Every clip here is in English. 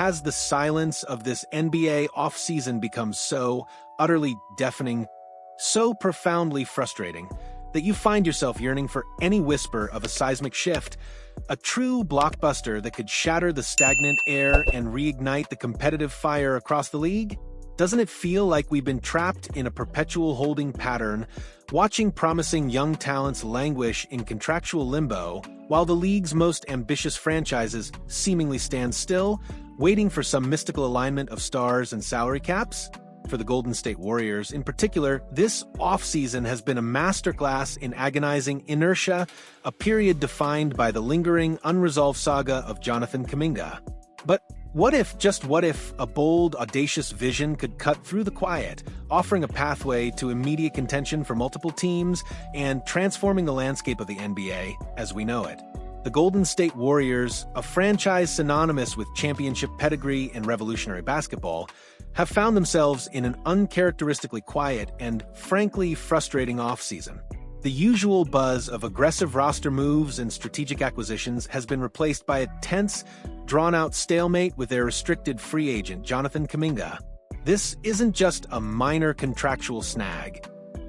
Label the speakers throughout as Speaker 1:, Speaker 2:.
Speaker 1: has the silence of this NBA offseason become so utterly deafening, so profoundly frustrating, that you find yourself yearning for any whisper of a seismic shift, a true blockbuster that could shatter the stagnant air and reignite the competitive fire across the league? Doesn't it feel like we've been trapped in a perpetual holding pattern, watching promising young talents languish in contractual limbo, while the league's most ambitious franchises seemingly stand still, waiting for some mystical alignment of stars and salary caps? For the Golden State Warriors, in particular, this offseason has been a masterclass in agonizing inertia, a period defined by the lingering, unresolved saga of Jonathan Kuminga. But what if, just what if, a bold, audacious vision could cut through the quiet, offering a pathway to immediate contention for multiple teams and transforming the landscape of the NBA as we know it? The Golden State Warriors, a franchise synonymous with championship pedigree and revolutionary basketball, have found themselves in an uncharacteristically quiet and, frankly, frustrating offseason. The usual buzz of aggressive roster moves and strategic acquisitions has been replaced by a tense, drawn-out stalemate with their restricted free agent, Jonathan Kuminga. This isn't just a minor contractual snag.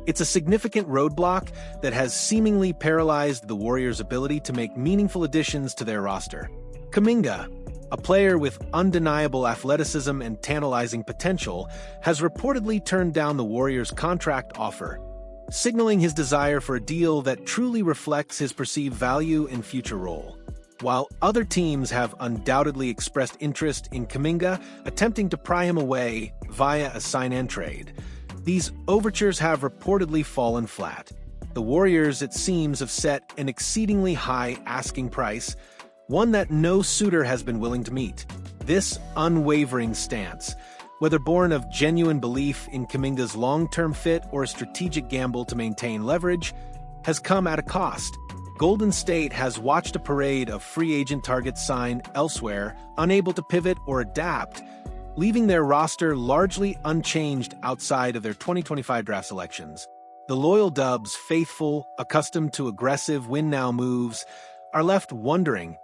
Speaker 1: It's a significant roadblock that has seemingly paralyzed the Warriors' ability to make meaningful additions to their roster. Kuminga, a player with undeniable athleticism and tantalizing potential, has reportedly turned down the Warriors' contract offer, signaling his desire for a deal that truly reflects his perceived value and future role. While other teams have undoubtedly expressed interest in Kuminga, attempting to pry him away via a sign-and trade, these overtures have reportedly fallen flat. The Warriors, it seems, have set an exceedingly high asking price, one that no suitor has been willing to meet. This unwavering stance, whether born of genuine belief in Kuminga's long-term fit or a strategic gamble to maintain leverage, has come at a cost. Golden State has watched a parade of free agent targets sign elsewhere, unable to pivot or adapt, leaving their roster largely unchanged outside of their 2025 draft selections. The loyal Dubs, faithful, accustomed to aggressive win-now moves, are left wondering,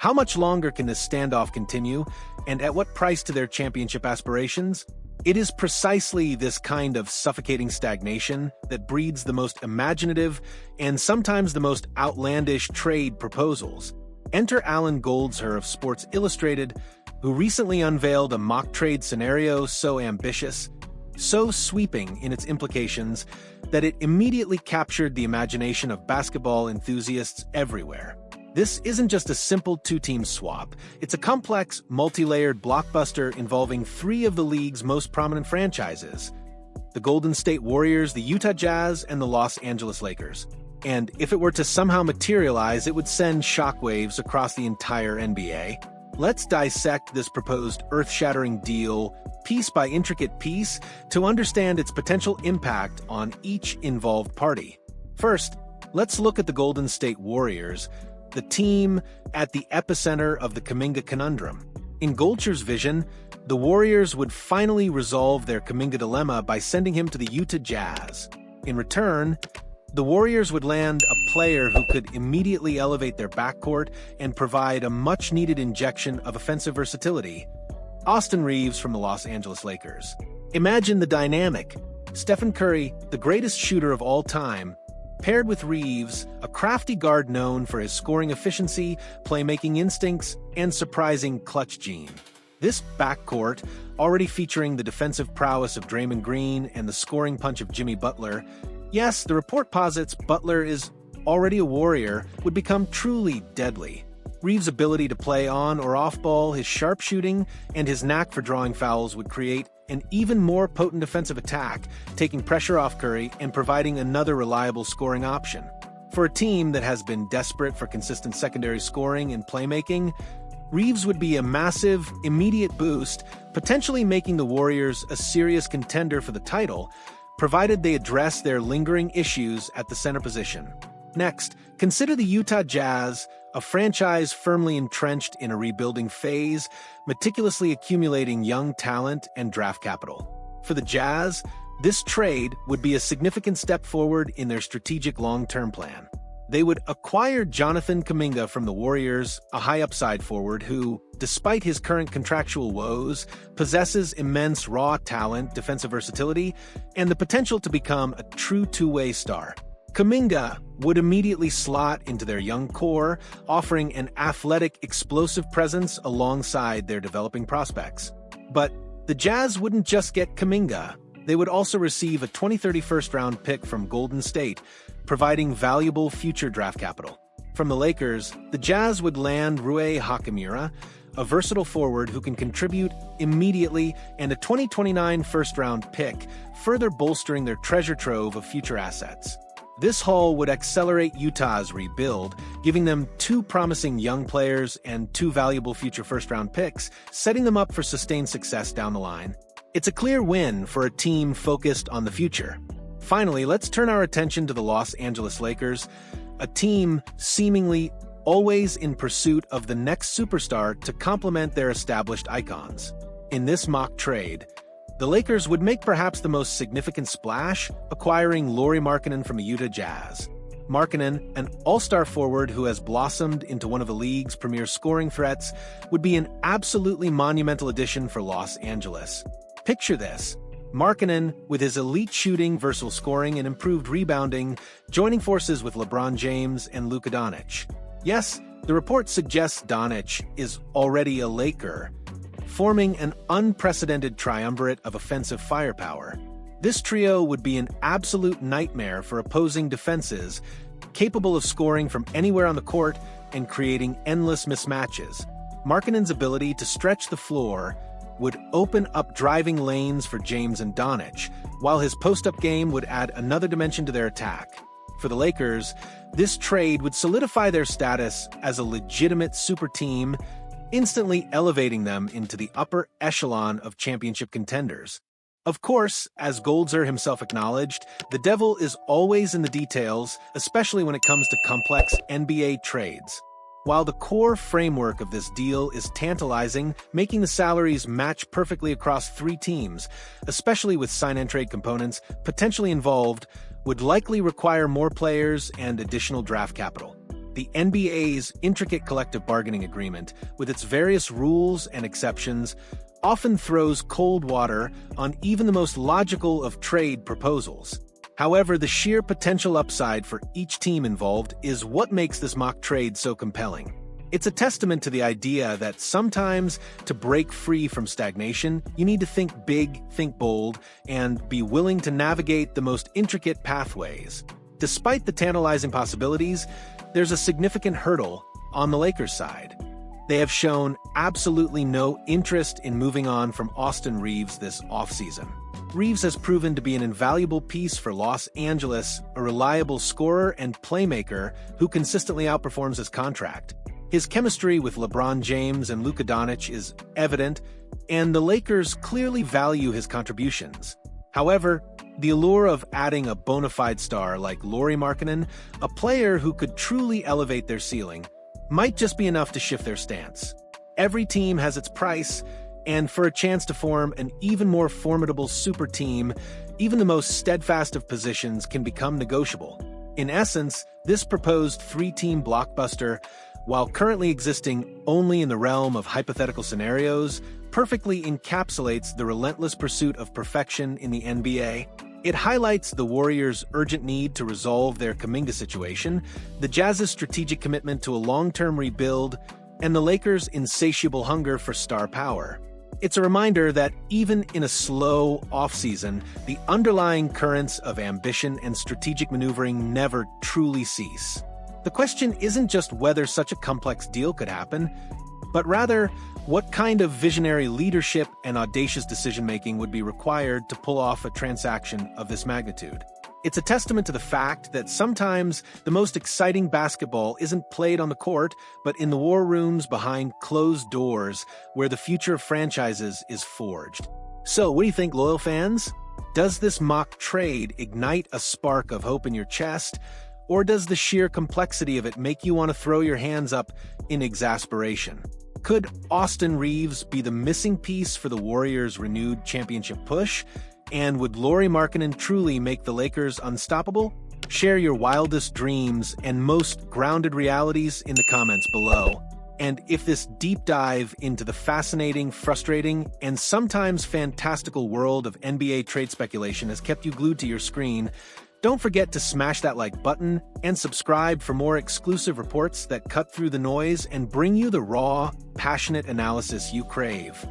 Speaker 1: how much longer can this standoff continue, and at what price to their championship aspirations? It is precisely this kind of suffocating stagnation that breeds the most imaginative and sometimes the most outlandish trade proposals. Enter Alan Goldsher of Sports Illustrated, who recently unveiled a mock trade scenario so ambitious, so sweeping in its implications, that it immediately captured the imagination of basketball enthusiasts everywhere. This isn't just a simple two-team swap. It's a complex, multi-layered blockbuster involving three of the league's most prominent franchises: the Golden State Warriors, the Utah Jazz, and the Los Angeles Lakers. And if it were to somehow materialize, it would send shockwaves across the entire NBA. Let's dissect this proposed earth-shattering deal piece by intricate piece to understand its potential impact on each involved party. First, let's look at the Golden State Warriors, the team at the epicenter of the Kuminga conundrum. In Goldsher's vision, the Warriors would finally resolve their Kuminga dilemma by sending him to the Utah Jazz. In return, the Warriors would land a player who could immediately elevate their backcourt and provide a much-needed injection of offensive versatility: Austin Reaves from the Los Angeles Lakers. Imagine the dynamic: Stephen Curry, the greatest shooter of all time, paired with Reaves, a crafty guard known for his scoring efficiency, playmaking instincts, and surprising clutch gene. This backcourt, already featuring the defensive prowess of Draymond Green and the scoring punch of Jimmy Butler — yes, the report posits Butler is already a Warrior — would become truly deadly. Reeves' ability to play on or off ball, his sharpshooting, and his knack for drawing fouls would create an even more potent defensive attack, taking pressure off Curry and providing another reliable scoring option. For a team that has been desperate for consistent secondary scoring and playmaking, Reaves would be a massive, immediate boost, potentially making the Warriors a serious contender for the title, provided they address their lingering issues at the center position. Next, consider the Utah Jazz, a franchise firmly entrenched in a rebuilding phase, meticulously accumulating young talent and draft capital. For the Jazz, this trade would be a significant step forward in their strategic long-term plan. They would acquire Jonathan Kuminga from the Warriors, a high-upside forward who, despite his current contractual woes, possesses immense raw talent, defensive versatility, and the potential to become a true two-way star. Kuminga would immediately slot into their young core, offering an athletic, explosive presence alongside their developing prospects. But the Jazz wouldn't just get Kuminga. They would also receive a 2030 first-round pick from Golden State, providing valuable future draft capital. From the Lakers, the Jazz would land Rui Hachimura, a versatile forward who can contribute immediately, and a 2029 first-round pick, further bolstering their treasure trove of future assets. This haul would accelerate Utah's rebuild, giving them two promising young players and two valuable future first-round picks, setting them up for sustained success down the line. It's a clear win for a team focused on the future. Finally, let's turn our attention to the Los Angeles Lakers, a team seemingly always in pursuit of the next superstar to complement their established icons. In this mock trade, the Lakers would make perhaps the most significant splash, acquiring Lauri Markkanen from the Utah Jazz. Markkanen, an all-star forward who has blossomed into one of the league's premier scoring threats, would be an absolutely monumental addition for Los Angeles. Picture this: Markkanen, with his elite shooting, versatile scoring, and improved rebounding, joining forces with LeBron James and Luka Doncic. Yes, the report suggests Doncic is already a Laker, forming an unprecedented triumvirate of offensive firepower. This trio would be an absolute nightmare for opposing defenses, capable of scoring from anywhere on the court and creating endless mismatches. Markkanen's ability to stretch the floor would open up driving lanes for James and Doncic, while his post-up game would add another dimension to their attack. For the Lakers, this trade would solidify their status as a legitimate super team, instantly elevating them into the upper echelon of championship contenders. Of course, as Goldzer himself acknowledged, the devil is always in the details, especially when it comes to complex NBA trades. While the core framework of this deal is tantalizing, making the salaries match perfectly across three teams, especially with sign-and-trade components potentially involved, would likely require more players and additional draft capital. The NBA's intricate collective bargaining agreement, with its various rules and exceptions, often throws cold water on even the most logical of trade proposals. However, the sheer potential upside for each team involved is what makes this mock trade so compelling. It's a testament to the idea that sometimes, to break free from stagnation, you need to think big, think bold, and be willing to navigate the most intricate pathways. Despite the tantalizing possibilities, there's a significant hurdle on the Lakers' side. They have shown absolutely no interest in moving on from Austin Reaves this offseason. Reaves has proven to be an invaluable piece for Los Angeles, a reliable scorer and playmaker who consistently outperforms his contract. His chemistry with LeBron James and Luka Doncic is evident, and the Lakers clearly value his contributions. However, the allure of adding a bona fide star like Lauri Markkanen, a player who could truly elevate their ceiling, might just be enough to shift their stance. Every team has its price, and for a chance to form an even more formidable super team, even the most steadfast of positions can become negotiable. In essence, this proposed three-team blockbuster, while currently existing only in the realm of hypothetical scenarios, perfectly encapsulates the relentless pursuit of perfection in the NBA. It highlights the Warriors' urgent need to resolve their Kuminga situation, the Jazz's strategic commitment to a long-term rebuild, and the Lakers' insatiable hunger for star power. It's a reminder that even in a slow offseason, the underlying currents of ambition and strategic maneuvering never truly cease. The question isn't just whether such a complex deal could happen, but rather what kind of visionary leadership and audacious decision-making would be required to pull off a transaction of this magnitude. It's a testament to the fact that sometimes the most exciting basketball isn't played on the court, but in the war rooms behind closed doors where the future of franchises is forged. So, what do you think, loyal fans? Does this mock trade ignite a spark of hope in your chest, or does the sheer complexity of it make you want to throw your hands up in exasperation? Could Austin Reaves be the missing piece for the Warriors' renewed championship push? And would Lauri Markkanen truly make the Lakers unstoppable? Share your wildest dreams and most grounded realities in the comments below. And if this deep dive into the fascinating, frustrating, and sometimes fantastical world of NBA trade speculation has kept you glued to your screen, don't forget to smash that like button and subscribe for more exclusive reports that cut through the noise and bring you the raw, passionate analysis you crave.